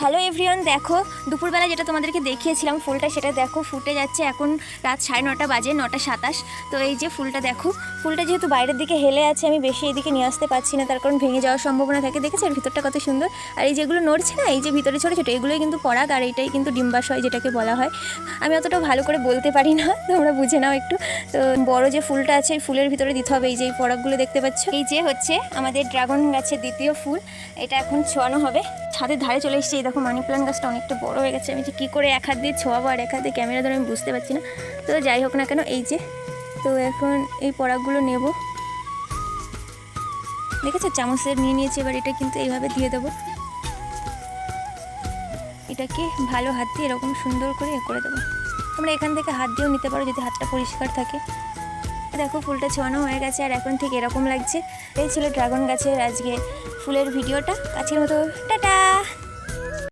Hello everyone, দেখো দুপুরবেলা যেটা তোমাদেরকে দেখিয়েছিলাম ফুলটা, সেটা দেখো ফুটে যাচ্ছে। এখন রাত 9:30 বাজে, 9:27। তো এই যে ফুলটা দেখো, ফুলটা যেহেতু বাইরের দিকে হেলে আছে, আমি বেশি এদিকে নিয়ে আসতে পারছি না, তার কারণ ভেঙে যাওয়ার সম্ভাবনা থাকে। দেখেছো এর ভিতরটা কত সুন্দর, আর এই যেগুলো নড়ছে না, এই যে ভিতরে ছোটো ছোটো, এগুলোই কিন্তু পরাগ, আর এইটাই কিন্তু ডিম্বাশয় যেটাকে বলা হয়। আমি অতটা ভালো করে বলতে পারি না, তোমরা বুঝে নাও একটু। তো বড় যে ফুলটা আছে, এই ফুলের ভিতরে দিতে হবে এই যে পরাগগুলো দেখতে পাচ্ছ। এই যে হচ্ছে আমাদের ড্রাগন গাছের দ্বিতীয় ফুল, এটা এখন ছোঁয়ানো হবে। ছাদের ধারে চলে এসেছি, এই দেখো মানি প্ল্যান্ট গাছটা অনেকটা বড় হয়ে গেছে। আমি যে কী করে এক হাত দিয়ে ছোঁয়াবো আর এক হাতে ক্যামেরা ধরে আমি বুঝতে পারছি না। তো যাই হোক না কেন, এই যে তো এখন এই পরাগগুলো নেব। দেখেছো চামচের নিয়ে নিয়েছি, এবার এটা কিন্তু এইভাবে দিয়ে দেবো। এটাকে ভালো হাত দিয়ে এরকম সুন্দর করে করে দেবো। তোমরা এখান থেকে হাত দিয়েও নিতে পারো যদি হাতটা পরিষ্কার থাকে। দেখো ফুলটা ছোঁয়ানো হয়ে গেছে, আর এখন ঠিক এরকম লাগছে। এই ছিল ড্রাগন গাছের আজকে ফুলের ভিডিওটা। আজকের মতো টাটা।